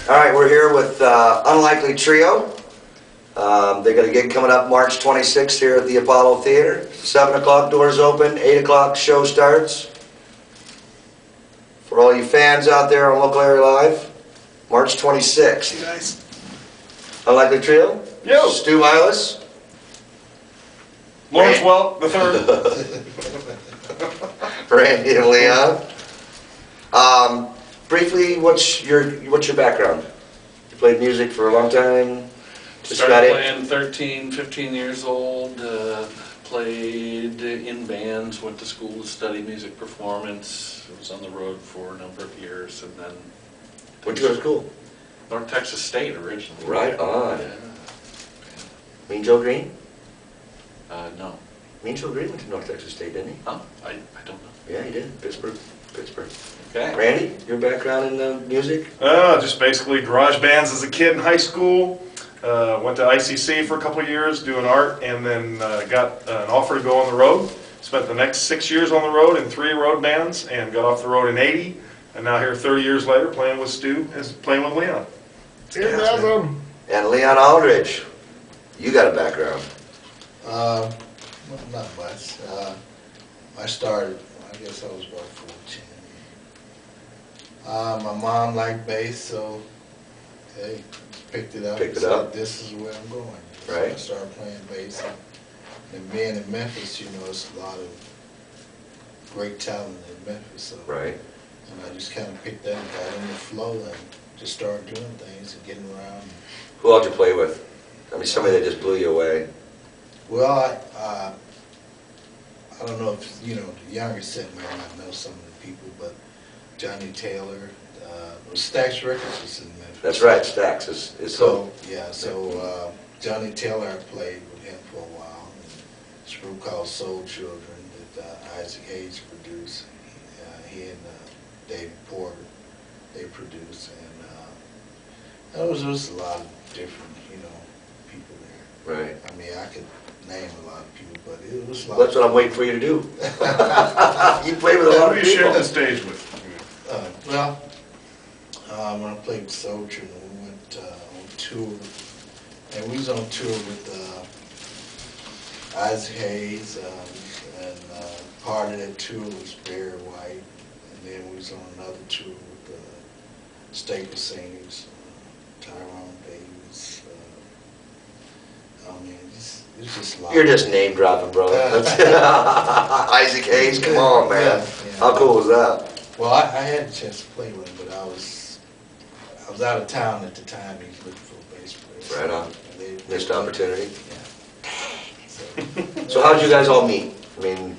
All right, we're here with Unlikely Trio. They got a gig coming up March 26th here at the Apollo Theater. 7 o'clock doors open, 8 o'clock show starts. For all you fans out there on Local Area Live, March 26th. Hey guys. Unlikely Trio. Yo. Stu Milas. Lawrence Welk the third. Randy and Leon. Briefly, what's your background? You played music for a long time? Started playing 13, 15 years old, played in bands, went to school to study music performance, was on the road for a number of years, and then... Where'd you go to school? North Texas State originally. Right on. Yeah. Mean Joe Green? No. Mean Joe Green went to North Texas State, didn't he? Oh, I don't know. Yeah, he did. Pittsburgh. Okay. Randy, your background in music? Just basically garage bands as a kid in high school. Went to ICC for a couple of years doing art, and then got an offer to go on the road. Spent the next 6 years on the road in 3 road bands, and got off the road in '80. And now here 30 years later playing with Stu and playing with Leon. Awesome. And Leon Aldridge, you got a background. Not much. I started, I guess I was about 14. My mom liked bass, so hey, picked it up. Said, this is where I'm going. So Right. I started playing bass. And being in Memphis, you know, it's a lot of great talent in Memphis. So, Right. and I just kind of picked that and got in the flow and just started doing things and getting around. Who else did you play with? I mean, somebody that just blew you away. Well, I don't know if, you know, the younger set might not know some of the people, but Johnny Taylor, Stax Records is in Memphis. That's right, Stax is So, yeah, so Johnny Taylor, I played with him for a while. And this group called Soul Children that Isaac Hayes produced. He and David Porter, they produced. And there was just a lot of different, you know, people there. Right. I mean, I could name a lot of people, but it was a lot. That's what I'm waiting for you to do. You play with a lot of Who people. you shared the stage with? Well, when I played with Soul Children, we went on tour, and we was on tour with Isaac Hayes, and part of that tour was Barry White, and then we was on another tour with Staple Singers, Tyrone Davis. I mean, it's just a lot. You're just name dropping, brother. Isaac Hayes, come on, man. Yeah. How cool was that? Well, I had a chance to play with him, but I was out of town at the time. He was looking for a bass player. Right on. Missed opportunity. Yeah. So how did you guys all meet? I mean,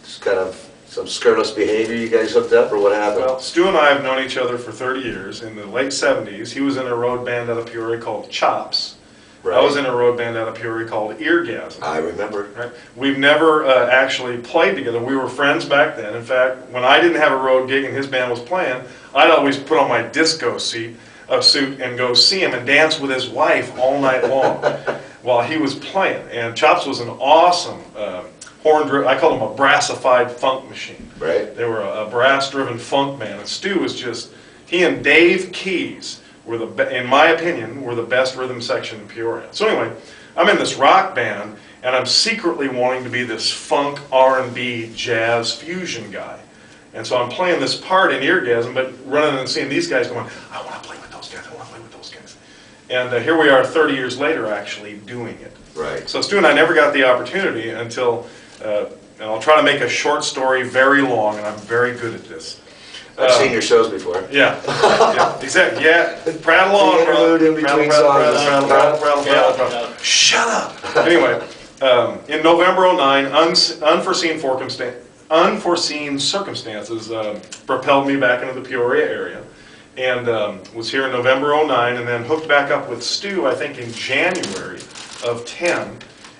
just kind of some skirtless behavior, you guys hooked up, or what happened? Well, Stu and I have known each other for 30 years. In the late 70s, he was in a road band out of Peoria called Chops. Right. I was in a road band out of Peoria called Eargasm. I remember. Right? We've never actually played together. We were friends back then. In fact, when I didn't have a road gig and his band was playing, I'd always put on my disco suit and go see him and dance with his wife all night long while he was playing. And Chops was an awesome horn-driven, I call him a brassified funk machine. Right. They were a brass-driven funk band. And Stu was just, he and Dave Keys were in my opinion, were the best rhythm section in Peoria. So anyway, I'm in this rock band, and I'm secretly wanting to be this funk, R&B, jazz fusion guy. And so I'm playing this part in Eargasm, but running and seeing these guys going, I want to play with those guys, I want to play with those guys. And here we are 30 years later actually doing it. Right. So Stu and I never got the opportunity until, and I'll try to make a short story very long, and I'm very good at this. I've seen your shows before. Yeah, yeah, exactly. Yeah, prattle on, The interlude in between songs. prattle. Shut up. Anyway, in November '09, unforeseen circumstances propelled me back into the Peoria area, and was here in November '09, and then hooked back up with Stu, I think, in January of '10.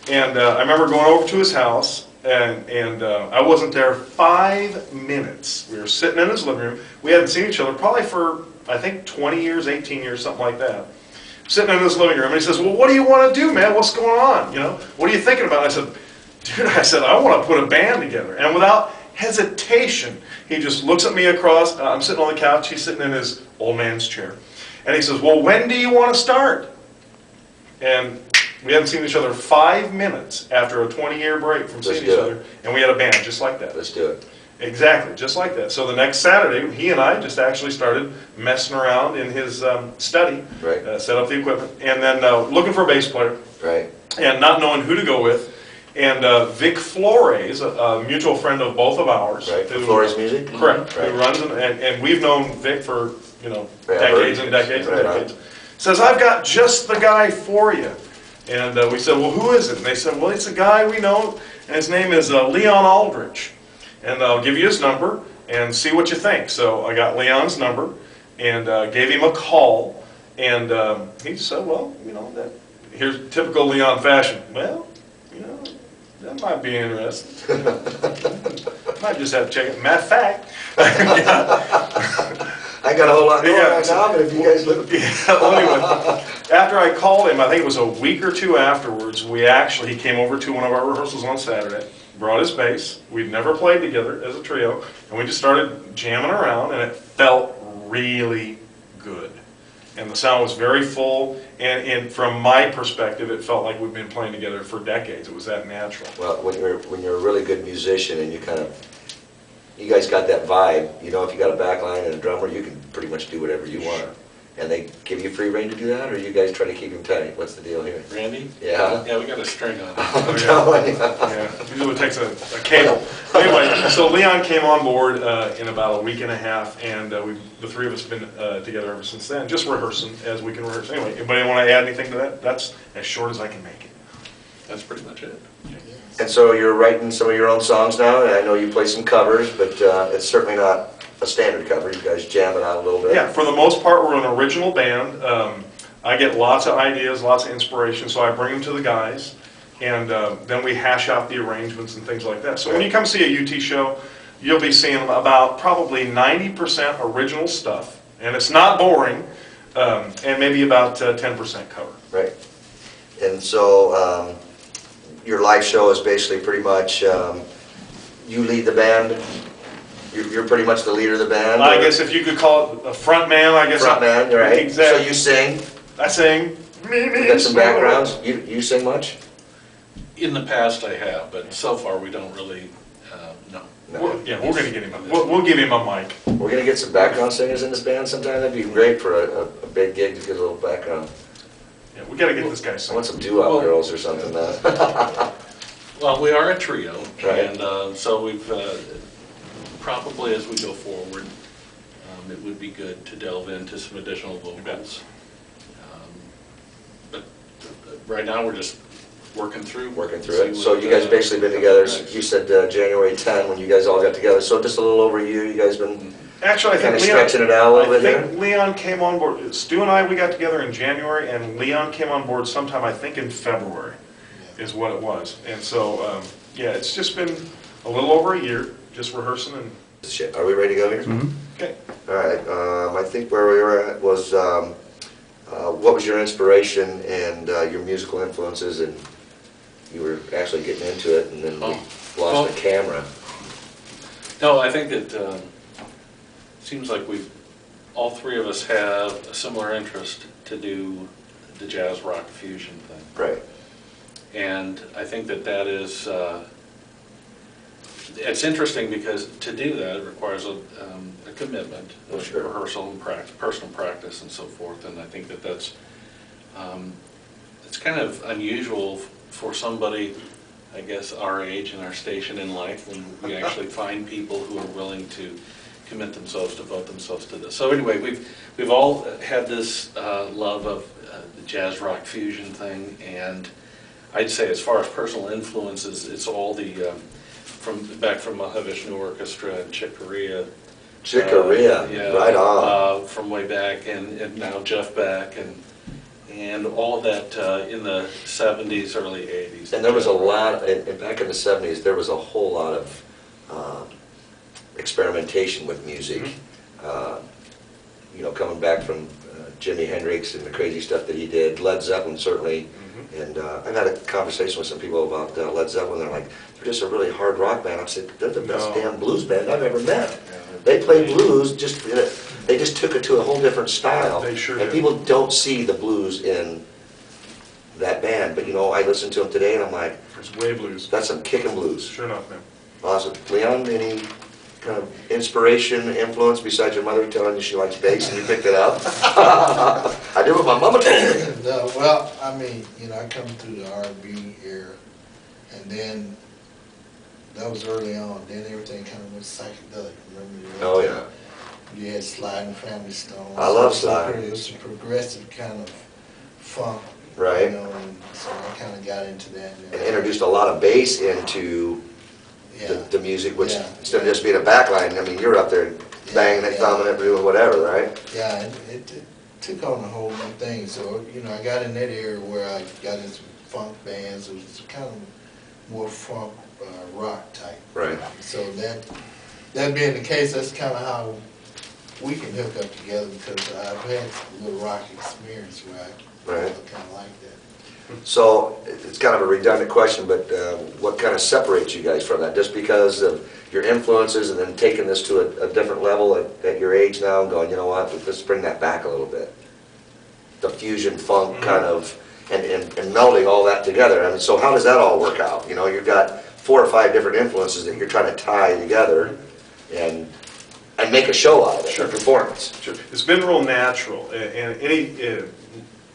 And I remember going over to his house. And I wasn't there 5 minutes. We were sitting in his living room. We hadn't seen each other probably for, I think, 20 years, 18 years, something like that. Sitting in his living room, and he says, well, what do you want to do, man? What's going on? You know, what are you thinking about? And I said, dude, I want to put a band together. And without hesitation, he just looks at me across. I'm sitting on the couch. He's sitting in his old man's chair. And he says, well, when do you want to start? And we hadn't seen each other 5 minutes after a 20-year break from seeing each other. And we had a band just like that. Let's do it. Exactly, just like that. So the next Saturday, he and I just actually started messing around in his study, Right. Set up the equipment, and then looking for a bass player, Right. and not knowing who to go with. And Vic Flores, a mutual friend of both of ours. Right. who- Flores Music? Correct. Right. Who runs, and we've known Vic for, Forever. decades and decades and Right on. decades. Says, I've got just the guy for you. And we said, well, who is it? And they said, well, it's a guy we know, and his name is Leon Aldrich. And I'll give you his number and see what you think. So I got Leon's number and gave him a call. And he said, well, here's typical Leon fashion. Well, that might be interesting. Might just have to check it. Matter of fact, I got a whole lot going Yeah. right now, but if you guys look... well, anyway, after I called him, I think it was a week or two afterwards, he came over to one of our rehearsals on Saturday, brought his bass. We'd never played together as a trio, and we just started jamming around, and it felt really good. And the sound was very full, and from my perspective, it felt like we'd been playing together for decades. It was that natural. Well, when you're a really good musician and you guys got that vibe, if you got a back line and a drummer, you can pretty much do whatever you want. And they give you free rein to do that, or you guys try to keep him tight? What's the deal here? Randy? Yeah. Yeah, we got a string on it. I'm telling you. Yeah, usually it takes a cable. Anyway, so Leon came on board in about a week and a half, and the three of us have been together ever since then, just rehearsing as we can rehearse. Anyway, anybody want to add anything to that? That's as short as I can make it. That's pretty much it. And so you're writing some of your own songs now, and I know you play some covers, but it's certainly not a standard cover. You guys jam it out a little bit. Yeah, for the most part, we're an original band. I get lots of ideas, lots of inspiration, so I bring them to the guys, and then we hash out the arrangements and things like that. So when you come see a UT show, you'll be seeing about probably 90% original stuff, and it's not boring, and maybe about 10% cover. Right. And so your live show is basically pretty much you lead the band. You're pretty much the leader of the band. I guess if you could call it a front man, I guess. Front man, right? Exactly. So you sing. I sing. You got some backgrounds. You sing much? In the past I have, but so far we don't really, no. No. We're going to get him. We'll give him a mic. We're gonna get some background singers in this band sometime. That'd be great for a big gig to get a little background. Yeah, we got to get this guy I singing. want some doo-wop girls or something. Well, we are a trio, Right. and so we've, probably as we go forward, it would be good to delve into some additional vocals. But right now, we're just working through. Working through it. So you guys basically been together. You said January 10 when you guys all got together. So just a little over a year. You guys been Actually, I kind think of Leon, stretching it out a little bit I here. think Leon came on board. Stu and I, we got together in January, and Leon came on board sometime, I think, in February, is what it was. And so, yeah, it's just been a little over a year, just rehearsing and. Shit. Are we ready to go here? Okay. All right. I think where we were at was what was your inspiration and your musical influences, and you were actually getting into it, and then we lost the camera. No, I think that seems like all three of us have a similar interest to do the jazz rock fusion thing. Right. And I think that is, it's interesting because to do that it requires a commitment of Sure. rehearsal and personal practice and so forth. And I think that's, it's kind of unusual for somebody, I guess, our age and our station in life when we actually find people who are willing to commit themselves, devote themselves to this. So anyway, we've all had this love of the jazz rock fusion thing, and I'd say as far as personal influences, it's all the back from Mahavishnu Orchestra and Chick Corea. Chick Corea, Yeah, right on. from way back, and now Jeff Beck, and all of that in the 70s, early 80s. And there was a lot, and back in the 70s, there was a whole lot of experimentation with music. Mm-hmm. Coming back from Jimi Hendrix and the crazy stuff that he did. Led Zeppelin certainly. And I've had a conversation with some people about Led Zeppelin. They're like, they're just a really hard rock band. I said, they're the best No. damn blues band I've ever met. They play blues, they just took it to a whole different style. They sure And did. people don't see the blues in that band. But you know, I listen to them today and I'm like, It's way blues. that's some kicking blues. Sure enough, man. Awesome. Leon, any kind of inspiration, influence besides your mother telling you she likes bass and you picked it up? I did what my mama told me. No, well, I mean, you know, I come through the R&B era, and then that was early on. Then everything kind of went psychedelic. Remember? Oh yeah. You had Slide and Family Stone. I love Slide. It was a progressive kind of funk. Right. You know, and so I kind of got into that. And introduced a lot of bass into Yeah. the music, which Yeah. instead of just being a backline, I mean, you're up there banging it, Yeah. thumbing it, doing whatever, right? Yeah, it took on a whole new thing. So, you know, I got in that area where I got into funk bands. It was kind of more funk rock type. Right. So that being the case, that's kind of how we can hook up together, because I've had a little rock experience where I Right. kind of like that. So it's kind of a redundant question, but what kind of separates you guys from that? Just because of your influences and then taking this to a different level at your age now and going, you know what, let's bring that back a little bit. The fusion funk kind of, and melding all that together. I mean, so how does that all work out? You know, you've got 4 or 5 different influences that you're trying to tie together and make a show out of it, Sure. a performance. Sure. It's been real natural, and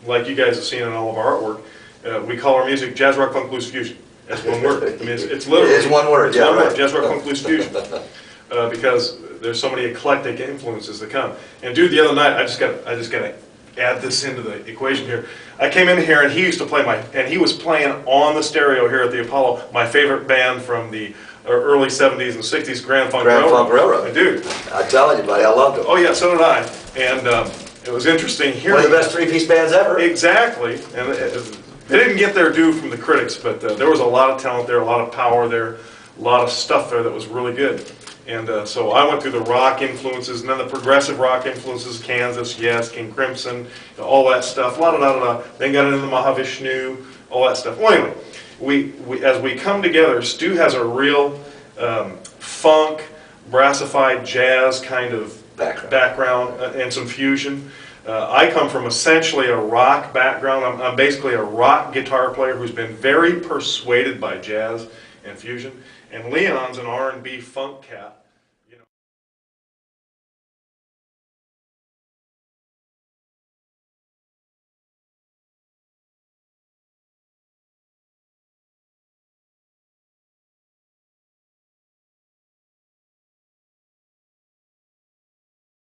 like you guys have seen in all of our artwork, we call our music jazz, rock, funk, blues, fusion. That's one word. I mean, it's literally. It is one word, it's yeah, one right. word, jazz, rock, funk, blues, fusion. Because there's so many eclectic influences that come. And dude, the other night, I just got to add this into the equation here. I came in here and he used to play and he was playing on the stereo here at the Apollo, my favorite band from the early 70s and 60s, Grand Funk Railroad. And dude. I'm telling you, buddy, I loved them. Oh yeah, so did I. And it was interesting hearing. One of the best 3-piece bands ever. Exactly. And they didn't get their due from the critics, but there was a lot of talent there, a lot of power there, a lot of stuff there that was really good. And so I went through the rock influences, and then the progressive rock influences, Kansas, yes, King Crimson, you know, all that stuff, la-da-da-da-da. Then got into the Mahavishnu, all that stuff. Well, anyway, as we come together, Stu has a real funk, brassified jazz kind of background and some fusion. I come from essentially a rock background. I'm basically a rock guitar player who's been very persuaded by jazz and fusion. And Leon's an R&B funk cat